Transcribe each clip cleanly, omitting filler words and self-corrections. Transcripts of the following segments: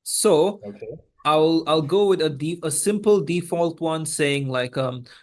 So Okay. I'll go with a simple default one saying like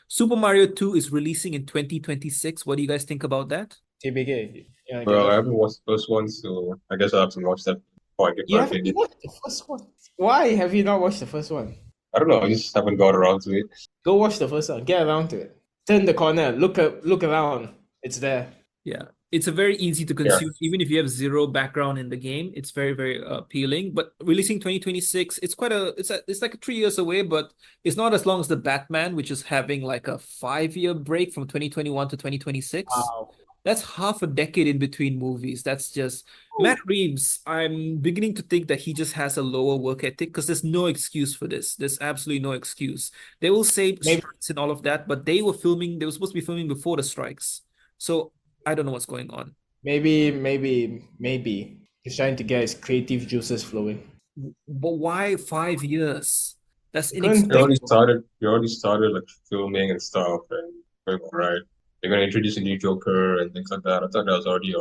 Super Mario 2 is releasing in 2026. What do you guys think about that? TBK, you wanna get Well, I that? haven't watched the first one, so I guess I'll have to watch that before I give You my haven't opinion. watched the first one. Why have you not watched the first one? I don't know, I just haven't got around to it. Go watch the first one. Get around to it. Turn the corner. Look around. It's there. Yeah, it's a very easy to Yeah, consume. Even if you have zero background in the game, it's very, very appealing. But releasing 2026, it's like 3 years away, but it's not as long as the Batman, which is having like a 5 year break from 2021 to 2026. Wow. That's half a decade in between movies. That's just Matt Reeves. I'm beginning to think that he just has a lower work ethic because there's no excuse for this. There's absolutely no excuse. They will say Maybe strikes and all of that, but they were supposed to be filming before the strikes. So I don't know what's going on. maybe he's trying to get his creative juices flowing. But why 5 years? That's You couldn't think. inexcusable. you already started like filming and stuff and going all right. They're gonna introduce a new Joker and things like that. I thought that was already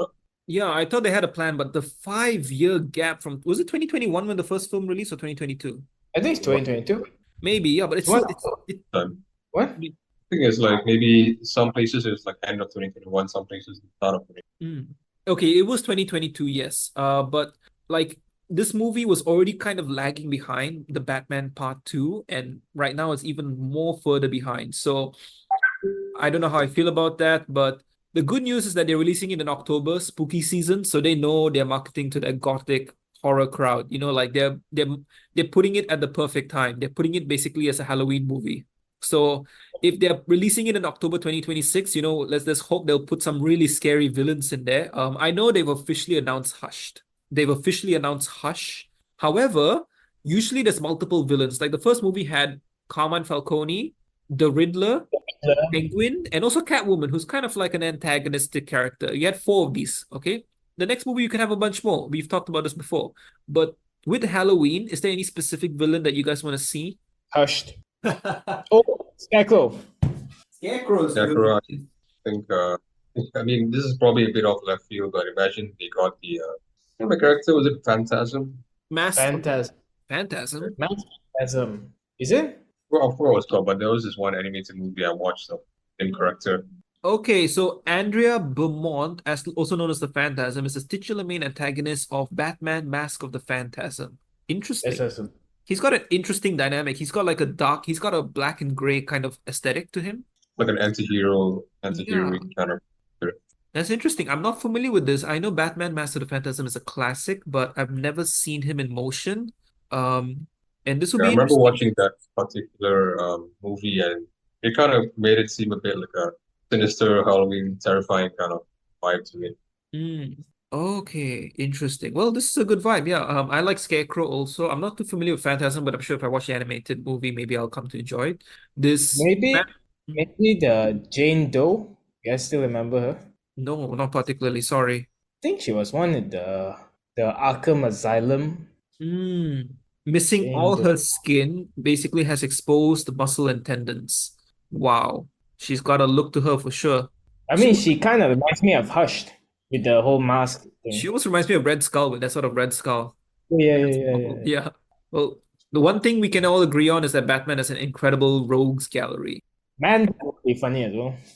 Yeah, I thought they had a plan, but the 5 year gap from was it 2021 when the first film released or 2022? I think it's what 2022. Maybe, yeah, but it's You want still it time. what? I think it's like maybe some places it's like end of 2021, some places the start of 20. mm. Okay, it was 2022, yes. But like this movie was already kind of lagging behind the Batman Part 2, and right now it's even more further behind. So I don't know how I feel about that, but the good news is that they're releasing it in October, spooky season, so they know they're marketing to that gothic horror crowd. Like they're putting it at the perfect time. They're putting it basically as a Halloween movie. So if they're releasing it in October 2026, let's hope they'll put some really scary villains in there. I know they've officially announced Hushed. They've officially announced Hush. However, usually there's multiple villains. Like the first movie had Carmine Falcone, the Riddler, Penguin, and also Catwoman, who's kind of like an antagonistic character. You had four of these, okay? The next movie, you can have a bunch more. We've talked about this before. But with Halloween, is there any specific villain that you guys want to see? Hushed. Oh, Scarecrow. Scarecrow's good. Scarecrow, I think I mean this is probably a bit off left field, but imagine they got the character, was it Phantasm? Mask of Phantasm. Phantasm. Phantasm. Is it? Well, I forgot what it's called, but there was this one animated movie I watched of in character. Okay, so Andrea Beaumont, as also known as the Phantasm, is the titular main antagonist of Batman Mask of the Phantasm. Interesting. Phantasm. He's got an interesting dynamic. He's got a black and gray kind of aesthetic to him. Like an anti-hero Yeah, kind of character. that's interesting. I'm not familiar with this. I know Batman Master of the Phantasm is a classic, but I've never seen him in motion. Um, and this will Yeah, I be remember interesting. watching that particular movie, and it kind of made it seem a bit like a sinister, Halloween, terrifying kind of vibe to me. Mm, okay, interesting. Well, this is a good vibe. Yeah, I like Scarecrow also. I'm not too familiar with Phantasm, but I'm sure if I watch the animated movie, maybe I'll come to enjoy it. This, Maybe maybe the Jane Doe. You guys still remember her? I no, not particularly. Sorry. think she was one in the Arkham Asylum. Mm, missing Jane all Doe. her skin basically has exposed muscle and tendons. Wow. She's got a look to her for sure. I She mean, also, she kind of reminds me of Hushed with the whole mask she thing. almost reminds me of Red Skull with that sort of Red Skull. Yeah, yeah, That's yeah, yeah, awful. yeah. Yeah. Well, the one thing we can all agree on is that Batman has an incredible rogues gallery. Man, that would be funny as well.